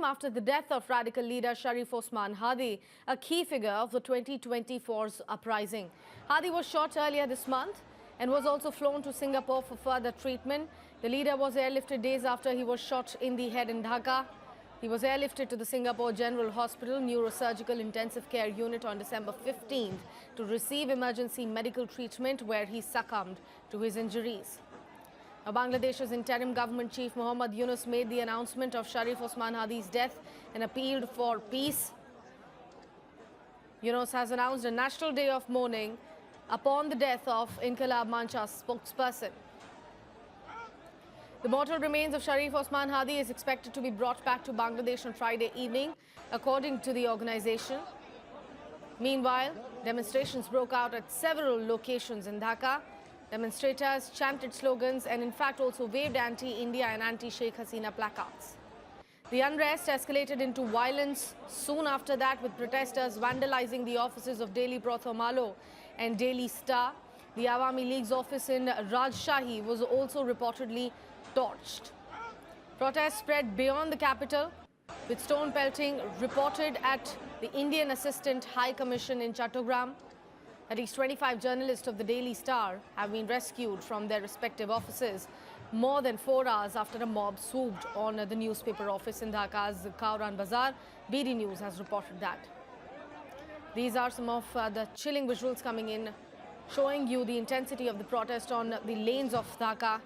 after the death of radical leader Sharif Osman Hadi, a key figure of the 2024's uprising. Hadi was shot earlier this month and was also flown to Singapore for further treatment. The leader was airlifted days after he was shot in the head in Dhaka. He was airlifted to the Singapore General Hospital Neurosurgical Intensive Care Unit on December 15th to receive emergency medical treatment, where he succumbed to his injuries. Now, Bangladesh's interim government chief Mohammad Yunus made the announcement of Sharif Osman Hadi's death and appealed for peace. Yunus has announced a national day of mourning upon the death of Inqilab Manch's spokesperson. The mortal remains of Sharif Osman Hadi is expected to be brought back to Bangladesh on Friday evening, according to the organization. Meanwhile, demonstrations broke out at several locations in Dhaka. Demonstrators chanted slogans and in fact also waved anti-India and anti-Sheikh Hasina placards. The unrest escalated into violence soon after that, with protesters vandalizing the offices of Daily Prothom Alo and Daily Star. The Awami League's office in Rajshahi was also reportedly torched. Protests spread beyond the capital, with stone pelting reported at the Indian Assistant High Commission in Chattogram. At least 25 journalists of the Daily Star have been rescued from their respective offices more than 4 hours after a mob swooped on the newspaper office in Dhaka's Kauran Bazaar. BD News has reported that. These are some of the chilling visuals coming in, showing you the intensity of the protest on the lanes of Dhaka.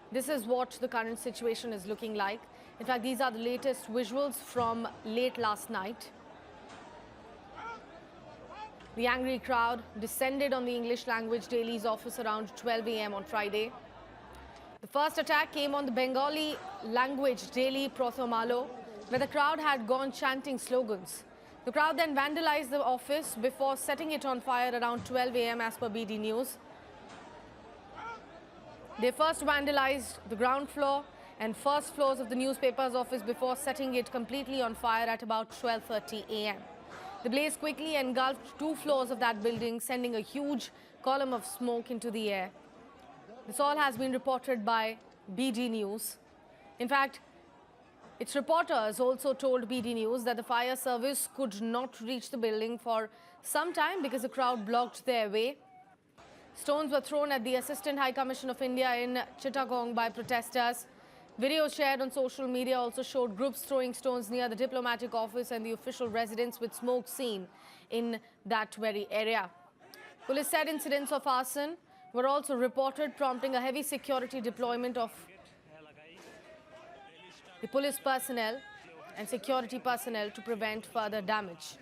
This is what the current situation is looking like. In fact, these are the latest visuals from late last night. The angry crowd descended on the English language Daily's office around 12 a.m. on Friday. The first attack came on the Bengali language Daily Prothom Alo, where the crowd had gone chanting slogans. The crowd then vandalized the office before setting it on fire around 12 a.m. as per BD News. They first vandalized the ground floor and first floors of the newspaper's office before setting it completely on fire at about 12:30 a.m. The blaze quickly engulfed 2 floors of that building, sending a huge column of smoke into the air. This all has been reported by BD News. In fact, its reporters also told BD News that the fire service could not reach the building for some time because the crowd blocked their way. Stones were thrown at the Assistant High Commission of India in Chittagong by protesters. Videos shared on social media also showed groups throwing stones near the diplomatic office and the official residence, with smoke seen in that very area. Police said incidents of arson were also reported, prompting a heavy security deployment of the police personnel and security personnel to prevent further damage.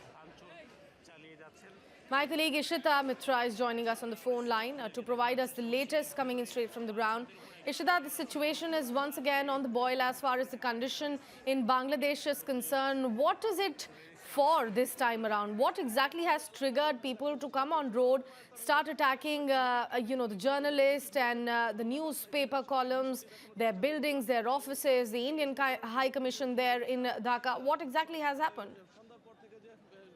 My colleague Ishita Mitra is joining us on the phone line to provide us the latest coming in straight from the ground. Ishita, the situation is once again on the boil as far as the condition in Bangladesh is concerned. What is it for this time around? What exactly has triggered people to come on road, start attacking, the journalists and the newspaper columns, their buildings, their offices, the Indian High Commission there in Dhaka? What exactly has happened?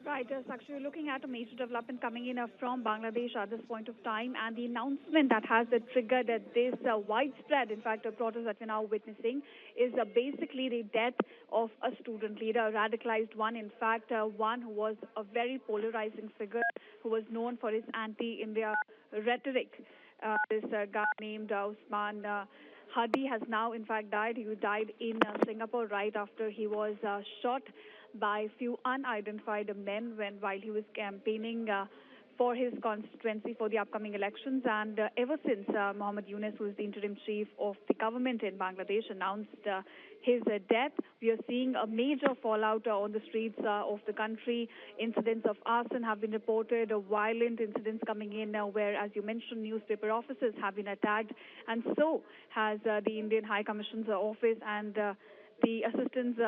Right, actually looking at a major development coming in from Bangladesh at this point of time, and the announcement that has triggered this widespread, in fact, protest that we're now witnessing is basically the death of a student leader, a radicalized one, in fact, one who was a very polarizing figure, who was known for his anti-India rhetoric. This guy named Osman Hadi has now, in fact, died. He died in Singapore right after he was shot by few unidentified men while he was campaigning for his constituency for the upcoming elections. And ever since Mohammad Yunus, who is the interim chief of the government in Bangladesh, announced his death, we are seeing a major fallout on the streets of the country. Incidents of arson have been reported, violent incidents coming in where, as you mentioned, newspaper offices have been attacked, and so has the Indian High Commission's office and the Assistant's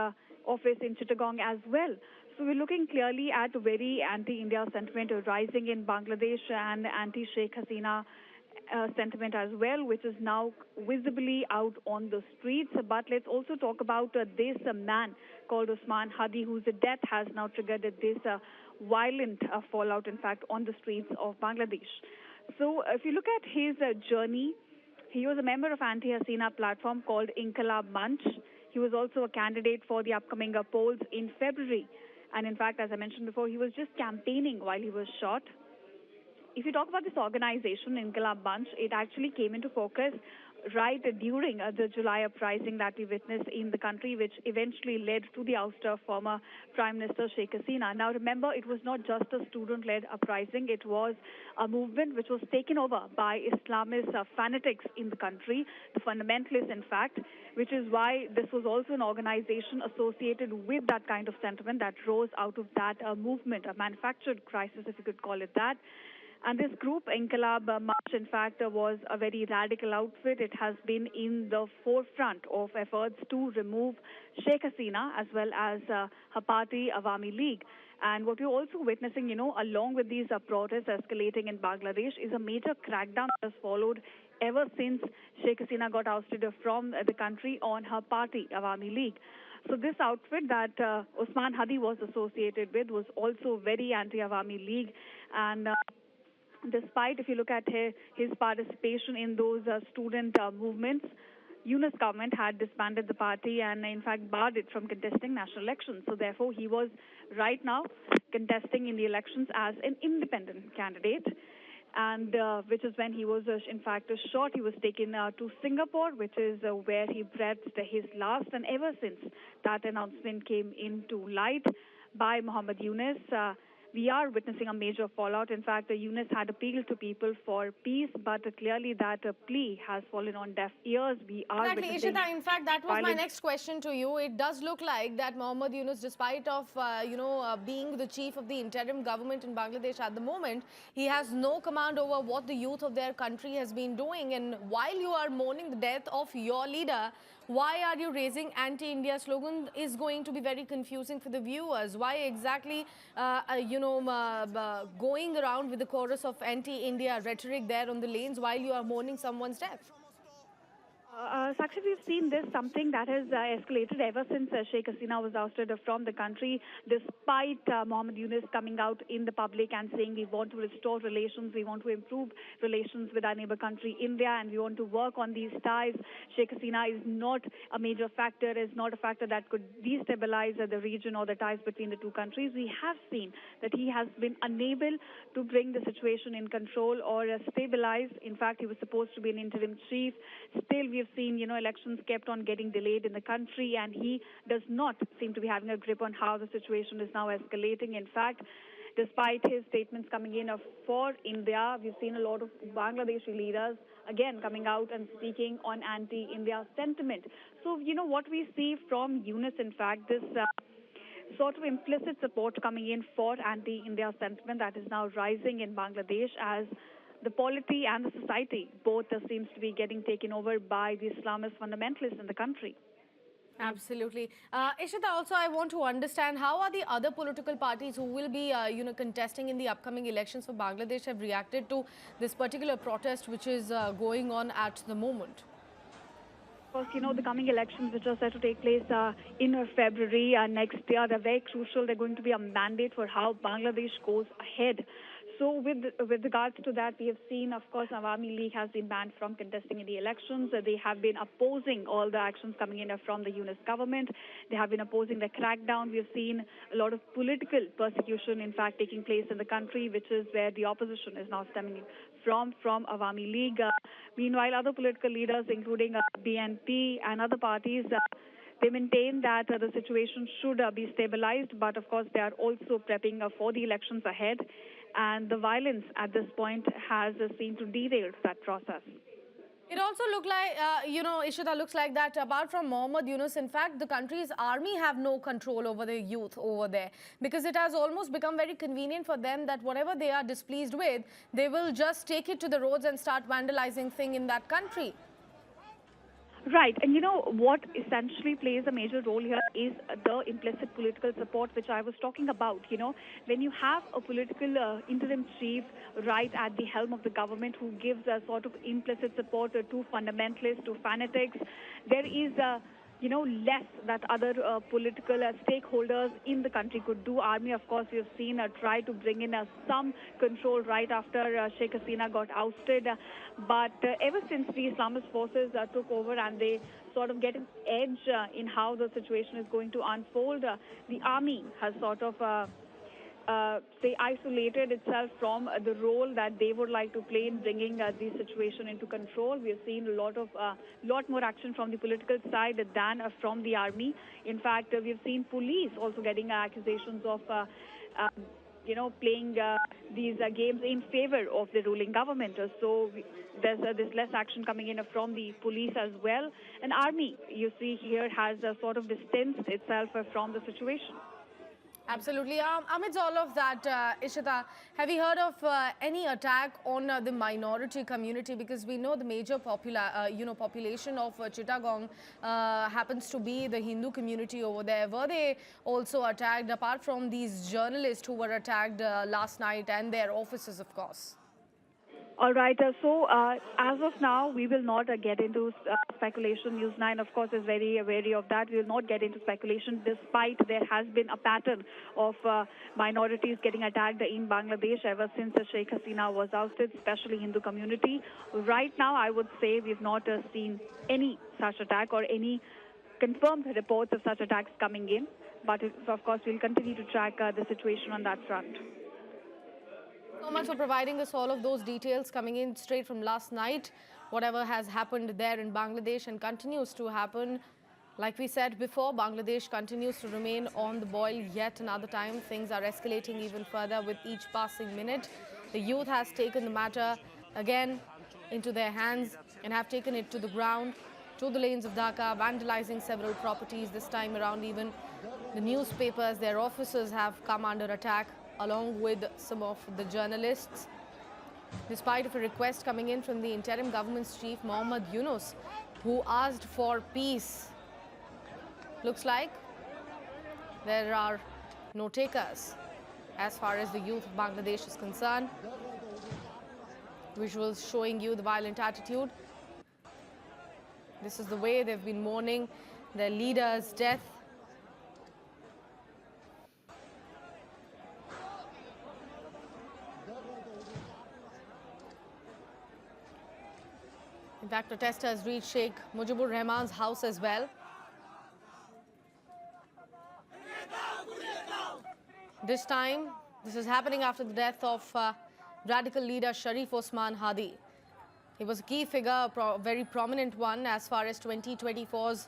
office in Chittagong as well. So we're looking clearly at very anti-India sentiment rising in Bangladesh and anti-Sheikh Hasina sentiment as well, which is now visibly out on the streets. But let's also talk about this man called Osman Hadi, whose death has now triggered this violent fallout, in fact, on the streets of Bangladesh. So if you look at his journey, he was a member of anti-Hasina platform called Inqilab Manch. He was also a candidate for the upcoming polls in February. And in fact, as I mentioned before, he was just campaigning while he was shot. If you talk about this organization, Inqilab Bunch, it actually came into focus right during the July uprising that we witnessed in the country, which eventually led to the ouster of former Prime Minister Sheikh Hasina. Now, remember, it was not just a student-led uprising. It was a movement which was taken over by Islamist fanatics in the country, the fundamentalists, in fact, which is why this was also an organization associated with that kind of sentiment that rose out of that movement, a manufactured crisis, if you could call it that. And this group, Inqilab March, in fact, was a very radical outfit. It has been in the forefront of efforts to remove Sheikh Hasina as well as her party, Awami League. And what we're also witnessing, along with these protests escalating in Bangladesh, is a major crackdown that has followed ever since Sheikh Hasina got ousted from the country on her party, Awami League. So this outfit that Osman Hadi was associated with was also very anti-Awami League. And despite, if you look at his participation in those student movements, Yunus government had disbanded the party and, in fact, barred it from contesting national elections. So, therefore, he was right now contesting in the elections as an independent candidate. And which is when he was, in fact, shot. He was taken to Singapore, which is where he breathed his last. And ever since that announcement came into light by Muhammad Yunus, we are witnessing a major fallout. In fact, Yunus had appealed to people for peace, but clearly that plea has fallen on deaf ears. We are exactly, Ishita. In fact, that was my next question to you. It does look like that Muhammad Yunus, despite of being the chief of the interim government in Bangladesh at the moment, he has no command over what the youth of their country has been doing. And while you are mourning the death of your leader, why are you raising anti-India slogan is going to be very confusing for the viewers. Why exactly, going around with the chorus of anti-India rhetoric there on the lanes while you are mourning someone's death? Sakshi, we've seen this, something that has escalated ever since Sheikh Hasina was ousted from the country, despite Muhammad Yunus coming out in the public and saying we want to restore relations, we want to improve relations with our neighbor country, India, and we want to work on these ties. Sheikh Hasina is not a major factor, is not a factor that could destabilize the region or the ties between the two countries. We have seen that he has been unable to bring the situation in control or stabilize. In fact, he was supposed to be an interim chief. Still, we have seen, elections kept on getting delayed in the country, and he does not seem to be having a grip on how the situation is now escalating. In fact, despite his statements coming in for India, we've seen a lot of Bangladeshi leaders, again, coming out and speaking on anti-India sentiment. So, what we see from Yunus, in fact, this sort of implicit support coming in for anti-India sentiment that is now rising in Bangladesh as the polity and the society both seems to be getting taken over by the Islamist fundamentalists in the country. Absolutely. Ishita, also I want to understand how are the other political parties who will be, contesting in the upcoming elections for Bangladesh have reacted to this particular protest which is going on at the moment? Of course, the coming elections, which are set to take place in February next year, they're very crucial. They're going to be a mandate for how Bangladesh goes ahead. So with regards to that, we have seen, of course, Awami League has been banned from contesting in the elections. They have been opposing all the actions coming in from the Yunus government. They have been opposing the crackdown. We have seen a lot of political persecution, in fact, taking place in the country, which is where the opposition is now stemming from Awami League. Meanwhile, other political leaders, including BNP and other parties, they maintain that the situation should be stabilized, but of course they are also prepping for the elections ahead. And the violence at this point has seemed to derail that process. It also looked like, Ishita, looks like that apart from Muhammad Yunus, in fact, the country's army have no control over the youth over there, because it has almost become very convenient for them that whatever they are displeased with, they will just take it to the roads and start vandalizing things in that country. Right. And what essentially plays a major role here is the implicit political support, which I was talking about. When you have a political interim chief right at the helm of the government who gives a sort of implicit support to fundamentalists, to fanatics, there is less that other political stakeholders in the country could do. Army, of course, we have seen try to bring in some control right after Sheikh Hasina got ousted. But ever since the Islamist forces took over and they sort of get an edge in how the situation is going to unfold, the army has sort of isolated itself from the role that they would like to play in bringing the situation into control. We have seen a lot more action from the political side than from the army. In fact, we have seen police also getting accusations of playing these games in favor of the ruling government. So there's less action coming in from the police as well. And army, you see here, has sort of distanced itself from the situation. Absolutely. Amidst all of that, Ishita, have you heard of any attack on the minority community? Because we know the major population of Chittagong happens to be the Hindu community over there. Were they also attacked, apart from these journalists who were attacked last night and their officers, of course? All right. So as of now, we will not get into speculation. News9, of course, is very wary of that. We will not get into speculation, despite there has been a pattern of minorities getting attacked in Bangladesh ever since Sheikh Hasina was ousted, especially Hindu community. Right now, I would say we've not seen any such attack or any confirmed reports of such attacks coming in. But, of course, we'll continue to track the situation on that front. So much for providing us all of those details coming in straight from last night. Whatever has happened there in Bangladesh and continues to happen. Like we said before, Bangladesh continues to remain on the boil yet another time. Things are escalating even further with each passing minute. The youth has taken the matter again into their hands and have taken it to the ground, to the lanes of Dhaka, vandalizing several properties. This time around, even the newspapers, their offices have come under attack, along with some of the journalists. Despite of a request coming in from the interim government's chief, Yunus, who asked for peace. Looks like there are no takers as far as the youth of Bangladesh is concerned. Visuals showing you the violent attitude. This is the way they've been mourning their leader's death. In fact, protesters reached Sheikh Mujibur Rahman's house as well. This time, this is happening after the death of radical leader Sharif Osman Hadi. He was a key figure, a very prominent one as far as 2024's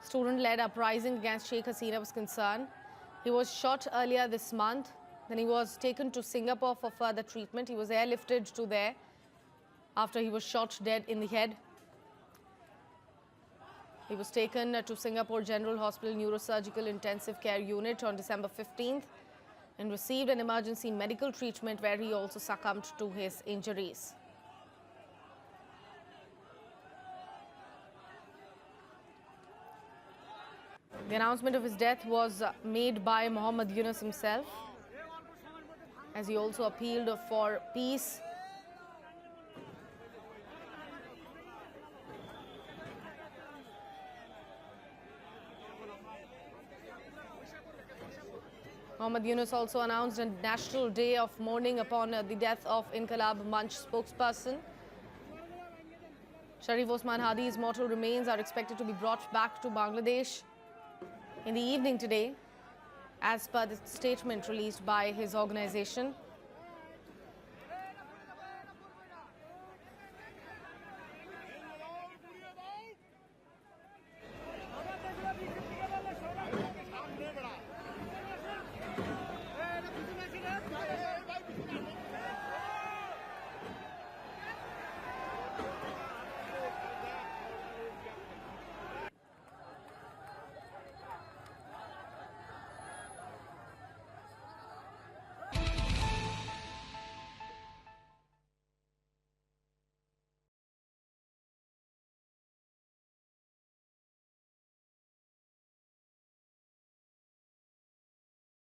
student-led uprising against Sheikh Hasina was concerned. He was shot earlier this month. Then he was taken to Singapore for further treatment. He was airlifted to there after he was shot dead in the head. He was taken to Singapore General Hospital Neurosurgical Intensive Care Unit on December 15th and received an emergency medical treatment where he also succumbed to his injuries. The announcement of his death was made by Yunus himself, as he also appealed for peace. Yunus also announced a national day of mourning upon the death of Inqilab Manch spokesperson. Sharif Osman Hadi's mortal remains are expected to be brought back to Bangladesh in the evening today, as per the statement released by his organization.